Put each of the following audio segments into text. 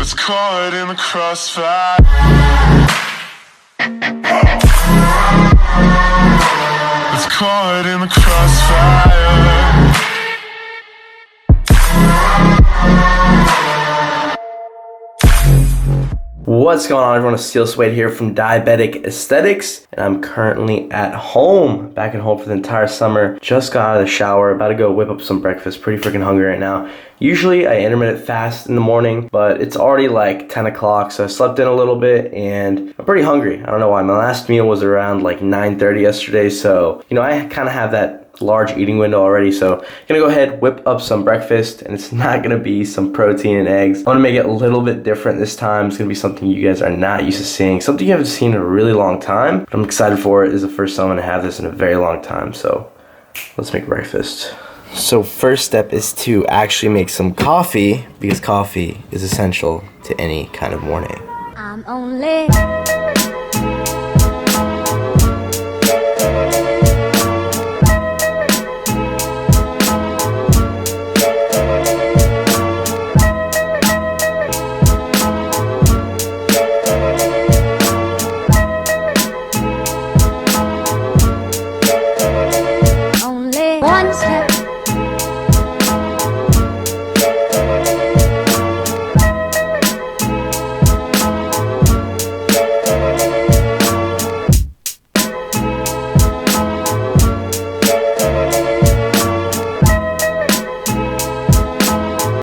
It's caught in the crossfire. It's caught in the crossfire. What's going on, everyone? Aseel Soueid here from Diabetic Aesthetics, and I'm currently at home, back at home for the entire summer. Just got out of the shower, about to go whip up some breakfast. Pretty freaking hungry right now. Usually I intermittent fast in the morning, but it's already like 10 o'clock, so I slept in a little bit and I'm pretty hungry. I don't know why. My last meal was around like 9:30 yesterday, so you know, I kind of have that large eating window already, so I'm gonna go ahead, whip up some breakfast, and it's not gonna be some protein and eggs. I'm gonna make it a little bit different this time. It's gonna be something you guys are not used to seeing, something you haven't seen in a really long time, but I'm excited for it. This is the first time I'm gonna have this in a very long time, so let's make breakfast. So first step is to actually make some coffee, because coffee is essential to any kind of morning. I'm only one step.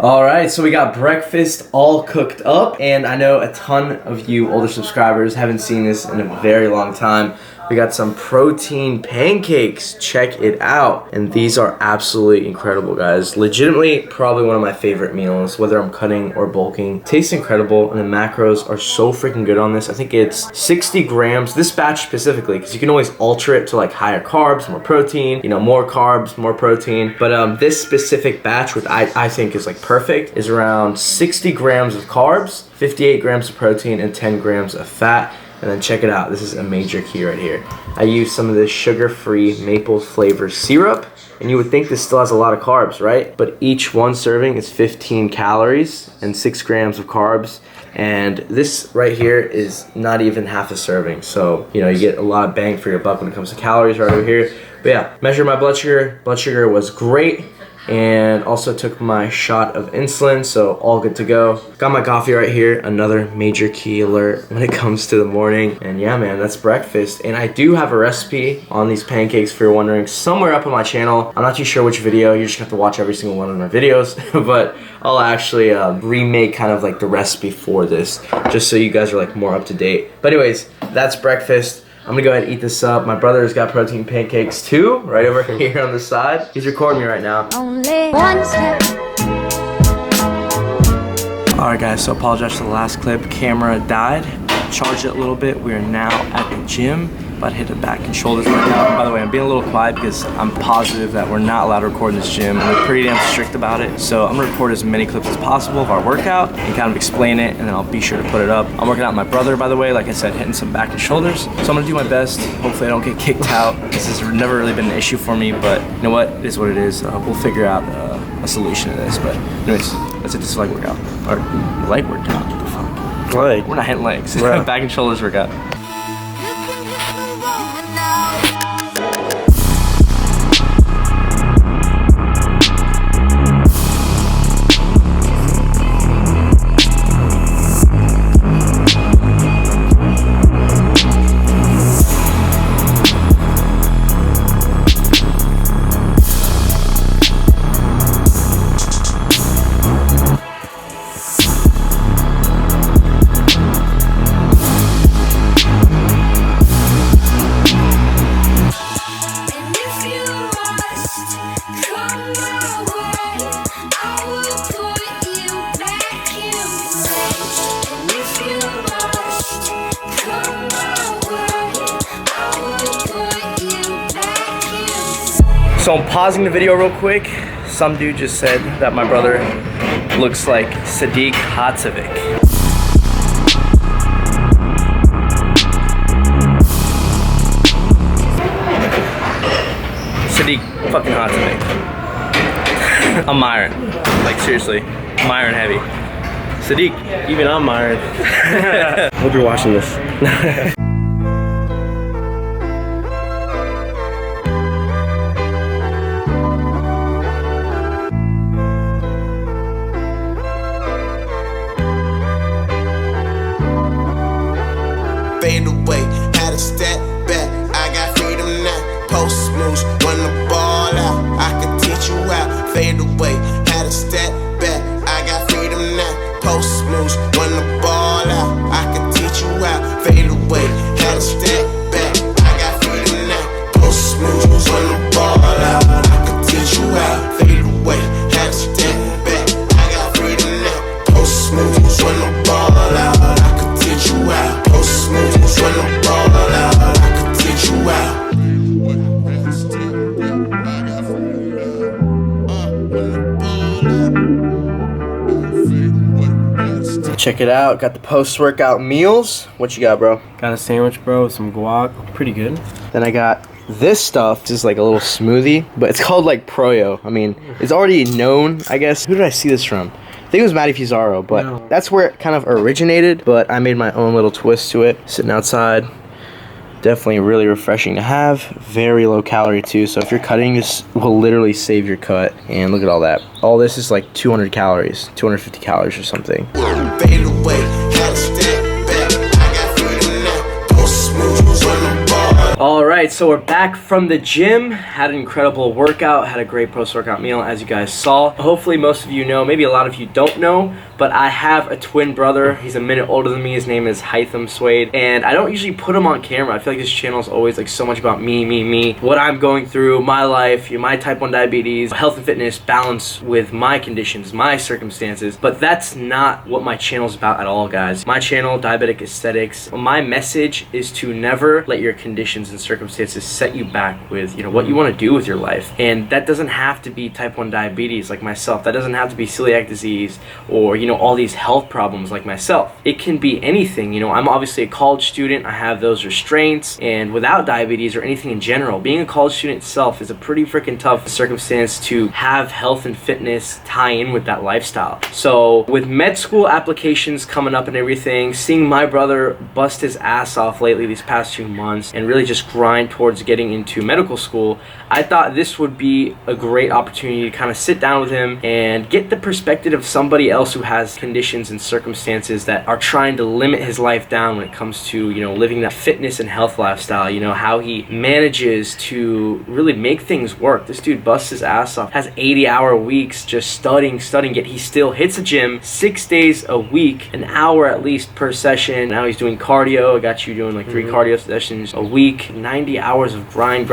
Alright, so we got breakfast all cooked up, and I know a ton of you older subscribers haven't seen this in a very long time. We got some protein pancakes, check it out. And these are absolutely incredible, guys. Legitimately, probably one of my favorite meals, whether I'm cutting or bulking. Tastes incredible, and the macros are so freaking good on this. I think it's 60 grams, this batch specifically, because you can always alter it to like higher carbs, more protein, you know, more carbs, more protein. But this specific batch, which I think is like perfect, is around 60 grams of carbs, 58 grams of protein, and 10 grams of fat. And then check it out, this is a major key right here. I use some of this sugar-free maple flavor syrup, and you would think this still has a lot of carbs, right? But each one serving is 15 calories and 6 grams of carbs. And this right here is not even half a serving. So, you know, you get a lot of bang for your buck when it comes to calories right over here. But yeah, measure my blood sugar. Blood sugar was great. And also took my shot of insulin, so all good to go. Got my coffee right here, another major key alert when it comes to the morning. And yeah, man, that's breakfast. And I do have a recipe on these pancakes, if you're wondering, somewhere up on my channel. I'm not too sure which video, you just have to watch every single one of my videos, but I'll actually remake kind of like the recipe for this, just so you guys are like more up to date. But anyways, that's breakfast. I'm gonna go ahead and eat this up. My brother's got protein pancakes too, right over here on the side. He's recording me right now. Only one step. Alright guys, so apologize for the last clip. Camera died. Charged it a little bit. We are now at the gym. About to hit a back and shoulders workout. By the way, I'm being a little quiet because I'm positive that we're not allowed to record in this gym, and we're pretty damn strict about it. So I'm gonna record as many clips as possible of our workout and kind of explain it, and then I'll be sure to put it up. I'm working out with my brother, by the way, like I said, hitting some back and shoulders. So I'm gonna do my best. Hopefully I don't get kicked out. This has never really been an issue for me, but you know what? It is what it is. We'll figure out a solution to this. But anyways, let's hit this leg workout. Or leg workout, what the fuck? Leg? We're not hitting legs. Right. Back and shoulders workout. So I'm pausing the video real quick. Some dude just said that my brother looks like Sadiq Hatzovic. Sadiq fucking Hatzovic. I'm Myron. Like seriously, Myron heavy. Sadiq. Even I'm iron. Hope you're watching this. Fade away, had a step back. I got freedom now. Post moves, when the ball out, I can teach you how. Fade away, had a step back. I got freedom now. Post moves, when the ball out, I can teach you how. Fade away, had a step back. I got freedom now. Post moves, when the ball out, I can teach you how. Fade away, had a step back. I got freedom now. Post moves, when the ball out, I can teach you how. Post moves, when the ball out, I can teach you how. Check it out. Got the post-workout meals. What you got, bro? Got a sandwich, bro, with some guac. Pretty good. Then I got this stuff. This is like a little smoothie, but it's called like Proyo. I mean, it's already known, I guess. Who did I see this from? I think it was Matty Fusaro, but that's where it kind of originated, but I made my own little twist to it. Sitting outside. Definitely really refreshing to have. Very low calorie too, so if you're cutting, this will literally save your cut. And look at all that. All this is like 200 calories, 250 calories or something. Fade away, had a step back. I got freedom now. Post moves when the ball. Alright, so we're back from the gym. Had an incredible workout, had a great post-workout meal as you guys saw. Hopefully most of you know, maybe a lot of you don't know, but I have a twin brother. He's a minute older than me. His name is Aseel Soueid, and I don't usually put him on camera. I feel like this channel is always like so much about me, what I'm going through, my life, my type 1 diabetes, health and fitness, balance with my conditions, my circumstances, but that's not what my channel is about at all, guys. My channel, Diabetic Aesthetics, my message is to never let your conditions and circumstances set you back with, what you want to do with your life. And that doesn't have to be type 1 diabetes like myself. That doesn't have to be celiac disease or, all these health problems like myself. It can be anything. I'm obviously a college student. I have those restraints, and without diabetes or anything in general, being a college student itself is a pretty freaking tough circumstance to have health and fitness tie in with that lifestyle. So with med school applications coming up and everything, seeing my brother bust his ass off lately these past 2 months and really just grind towards getting into medical school, I thought this would be a great opportunity to kind of sit down with him and get the perspective of somebody else who has conditions and circumstances that are trying to limit his life down when it comes to living that fitness and health lifestyle. How he manages to really make things work. This dude busts his ass off, has 80-hour weeks just studying, yet he still hits the gym 6 days a week, an hour at least per session. Now he's doing cardio. I got you doing like 3 cardio sessions a week, 90 hours of grind.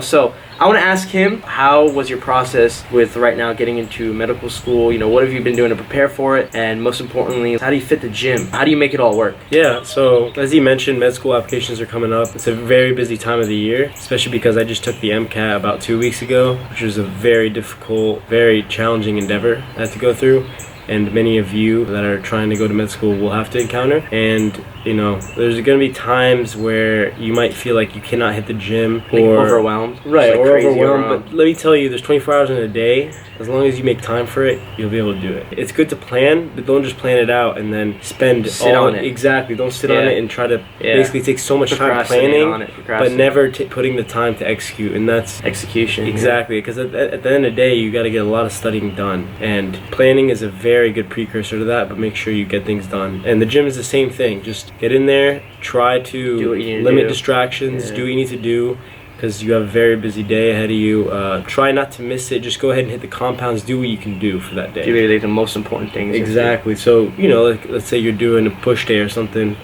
So I want to ask him, how was your process with right now getting into medical school? What have you been doing to prepare for it? And most importantly, how do you fit the gym? How do you make it all work? Yeah, so as he mentioned, med school applications are coming up. It's a very busy time of the year, especially because I just took the MCAT about 2 weeks ago, which was a very difficult, very challenging endeavor I had to go through. And many of you that are trying to go to med school will have to encounter. And there's going to be times where you might feel like you cannot hit the gym, or overwhelmed. Right, like or overwhelmed. But let me tell you, there's 24 hours in a day. As long as you make time for it, you'll be able to do it. It's good to plan, but don't just plan it out and then sit on it. Exactly. Don't sit on it and try to basically take so much time planning, but never putting the time to execute. And that's execution. Exactly. Because at the end of the day, you got to get a lot of studying done. And planning is a very good precursor to that, but make sure you get things done. And the gym is the same thing. Just get in there, try to limit distractions, do what you need to do, because you have a very busy day ahead of you. Try not to miss it. Just go ahead and hit the compounds. Do what you can do for that day. Do really the most important things. Exactly. So, like, let's say you're doing a push day or something.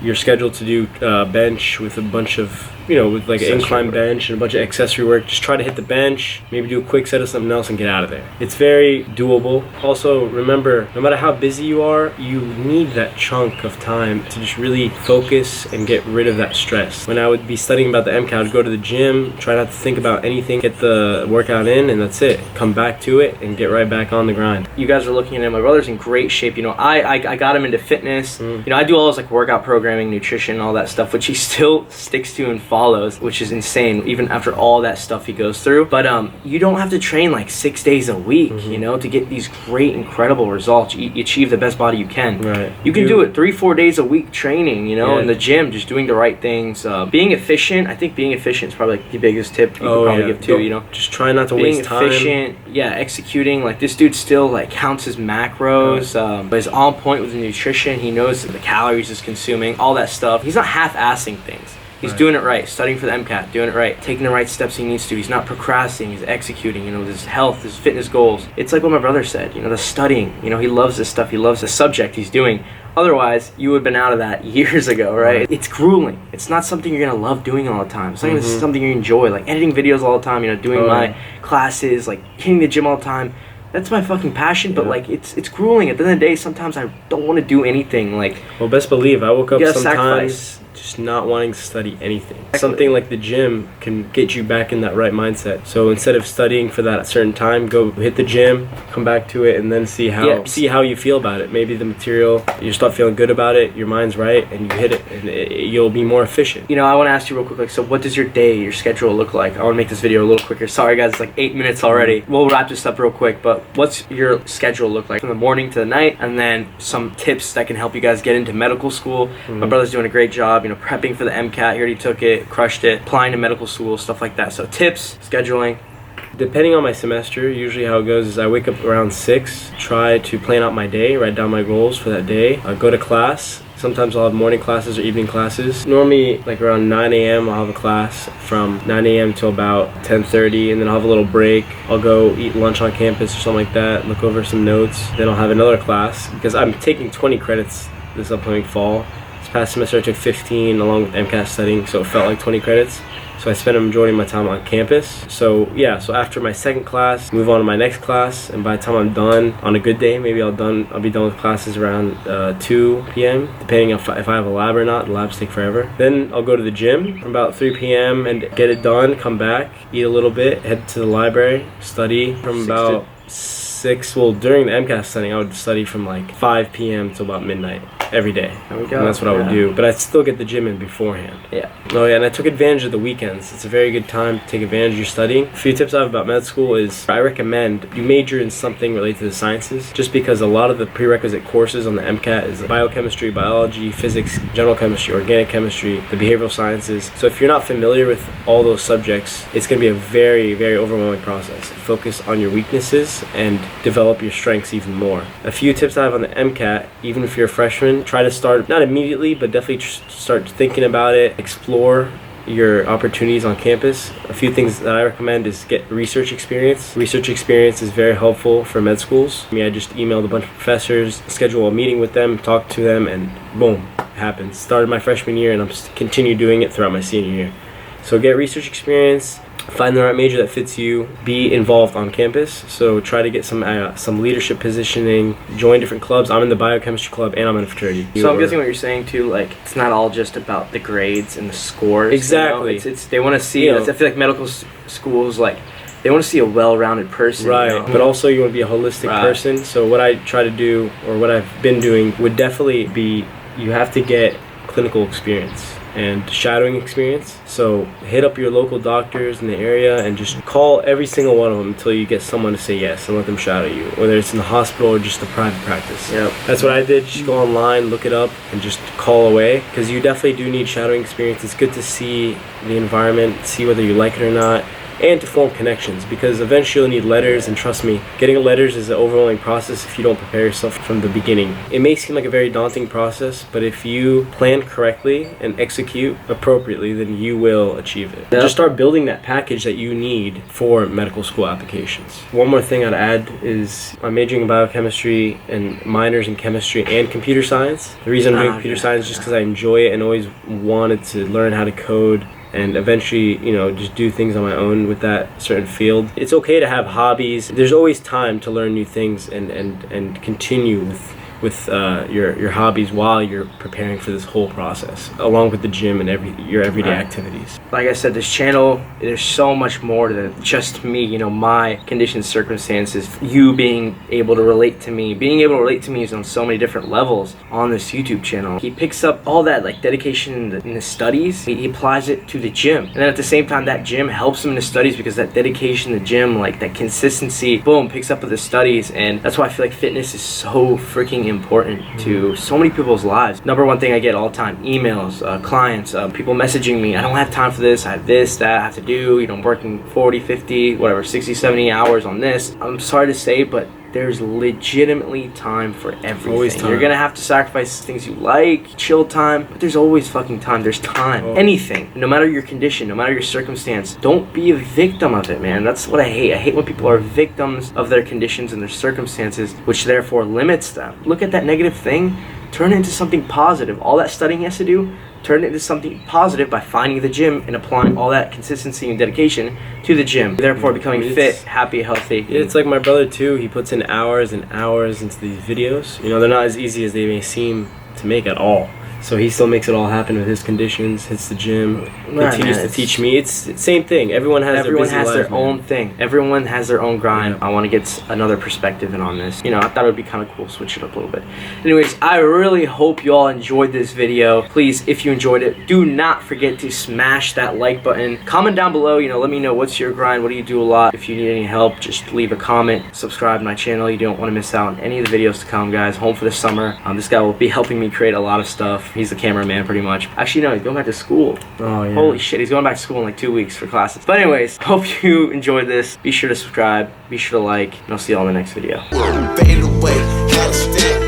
You're scheduled to do bench with a bunch of, with like an incline bench and a bunch of accessory work. Just try to hit the bench, maybe do a quick set of something else and get out of there. It's very doable. Also, remember, no matter how busy you are, you need that chunk of time to just really focus and get rid of that stress. When I would be studying about the MCAT, I would go to the gym, try not to think about anything, get the workout in, and that's it. Come back to it and get right back on the grind. You guys are looking at him. My brother's in great shape. I got him into fitness. I do all those like workout programming, nutrition, all that stuff, which he still sticks to and follows, which is insane, even after all that stuff he goes through. But you don't have to train like 6 days a week, you know, to get these great, incredible results. You achieve the best body you can. Right. You can do it 3-4 days a week training, you know, in the gym, just doing the right things. Being efficient, I think being efficient is probably like the biggest tip you could probably give too, you know. Just try not to Being waste time. efficient, executing. Like this dude still like counts his macros, but is on point with the nutrition. He knows the calories he's consuming, all that stuff. He's not half-assing things. He's doing it right, studying for the MCAT, doing it right, taking the right steps he needs to. He's not procrastinating, he's executing, you know, his health, his fitness goals. It's like what my brother said, you know, the studying, you know, he loves this stuff, he loves the subject he's doing. Otherwise, you would have been out of that years ago, right? It's grueling. It's not something you're gonna love doing all the time. It's not even something you enjoy, like editing videos all the time, you know, doing my classes, like hitting the gym all the time. That's my fucking passion, but like it's grueling. At the end of the day, sometimes I don't want to do anything. Like, well, best believe I woke up sometimes sacrifice. just not wanting to study anything. Exactly. Something like the gym can get you back in that right mindset. So instead of studying for that certain time, go hit the gym, come back to it, and then see how you feel about it. Maybe the material, you start feeling good about it, your mind's right, and you hit it, and you'll be more efficient. You know, I want to ask you real quick, like, so what does your day, your schedule look like? I want to make this video a little quicker. Sorry guys, it's like 8 minutes already. We'll wrap this up real quick, but what's your schedule look like from the morning to the night? And then some tips that can help you guys get into medical school. My brother's doing a great job, you know, prepping for the MCAT. He already took it, crushed it, applying to medical school, stuff like that. So tips, scheduling. Depending on my semester, usually how it goes is I wake up around 6, try to plan out my day, write down my goals for that day, go to class. Sometimes I'll have morning classes or evening classes. Normally, like around 9 a.m., I'll have a class from 9 a.m. till about 10:30, and then I'll have a little break. I'll go eat lunch on campus or something like that, look over some notes. Then I'll have another class because I'm taking 20 credits this upcoming fall. This past semester I took 15 along with MCAT studying, so it felt like 20 credits. So I spend a majority of my time on campus. So yeah, so after my second class, move on to my next class, and by the time I'm done, on a good day, maybe I'll be done with classes around 2 p.m. depending if I have a lab or not. The labs take forever. Then I'll go to the gym from about 3 p.m. and get it done, come back, eat a little bit, head to the library, study from about 6. Well, during the MCAT studying, I would study from like 5 p.m. till about midnight every day. There we go. And that's what I would do. But I'd still get the gym in beforehand. Yeah. Oh yeah, and I took advantage of the weekends. It's a very good time to take advantage of your studying. A few tips I have about med school is I recommend you major in something related to the sciences, just because a lot of the prerequisite courses on the MCAT is biochemistry, biology, physics, general chemistry, organic chemistry, the behavioral sciences. So if you're not familiar with all those subjects, it's going to be a very, very overwhelming process. Focus on your weaknesses and develop your strengths even more. A few tips I have on the MCAT, even if you're a freshman, try to start, not immediately, but definitely start thinking about it, explore your opportunities on campus. A few things that I recommend is get research experience. Research experience is very helpful for med schools. I just emailed a bunch of professors, schedule a meeting with them, talk to them, and boom, it happens. Started my freshman year and I'm continue doing it throughout my senior year. So get research experience, find the right major that fits you, be involved on campus. So try to get some leadership positioning, join different clubs. I'm in the biochemistry club and I'm in a fraternity. So I'm guessing what you're saying too, like it's not all just about the grades and the scores. Exactly. You know? It's they want to see. I feel like medical schools, like they want to see a well-rounded person. Right. You know? But also you want to be a holistic person. So what I try to do, or what I've been doing, would definitely be you have to get clinical experience and shadowing experience. So hit up your local doctors in the area and just call every single one of them until you get someone to say yes and let them shadow you, whether it's in the hospital or just a private practice. Yep. That's what I did. Just go online, look it up, and just call away, because you definitely do need shadowing experience. It's good to see the environment, see whether you like it or not, and to form connections, because eventually you'll need letters, and trust me, getting letters is an overwhelming process if you don't prepare yourself from the beginning. It may seem like a very daunting process, but if you plan correctly and execute appropriately, then you will achieve it. Just start building that package that you need for medical school applications. One more thing I'd add is I'm majoring in biochemistry and minors in chemistry and computer science. The reason I'm doing computer science is just because I enjoy it and always wanted to learn how to code and eventually, just do things on my own with that certain field. It's okay to have hobbies. There's always time to learn new things and continue with with your hobbies while you're preparing for this whole process, along with the gym and your everyday activities. Like I said, this channel, there's so much more to just me, you know, my conditions, circumstances, you being able to relate to me. Being able to relate to me is on so many different levels on this YouTube channel. He picks up all that like dedication in the studies, he applies it to the gym. And then at the same time, that gym helps him in the studies because that dedication in the gym, like that consistency, boom, picks up with the studies. And that's why I feel like fitness is so freaking important to so many people's lives. Number one thing I get all the time, emails, clients, people messaging me, I don't have time for this, I have this, that I have to do, you know, I'm working 40, 50, whatever, 60, 70 hours on this. I'm sorry to say, but there's legitimately time for everything. Always time. You're gonna have to sacrifice things you like, chill time, but there's always fucking time. There's time. Anything. No matter your condition, no matter your circumstance, don't be a victim of it, man. That's what I hate. I hate when people are victims of their conditions and their circumstances, which therefore limits them. Look at that negative thing, turn it into something positive. All that studying has to do, turn it into something positive by finding the gym and applying all that consistency and dedication to the gym, therefore becoming fit, happy, healthy. It's like my brother too. He puts in hours and hours into these videos. You know, they're not as easy as they may seem to make at all. So he still makes it all happen with his conditions, hits the gym, continues to teach me. It's the same thing. Everyone has their own thing. Everyone has their own grind. I want to get another perspective in on this. You know, I thought it would be kind of cool, switch it up a little bit. Anyways, I really hope you all enjoyed this video. Please, if you enjoyed it, do not forget to smash that like button. Comment down below, you know, let me know what's your grind, what do you do a lot. If you need any help, just leave a comment, subscribe to my channel. You don't want to miss out on any of the videos to come, guys. Home for the summer. This guy will be helping me create a lot of stuff. He's the cameraman pretty much. Actually, no, he's going back to school. Oh, yeah. Holy shit, he's going back to school in like 2 weeks for classes. But anyways, hope you enjoyed this. Be sure to subscribe, be sure to like, and I'll see you all in the next video. Fade away, had a step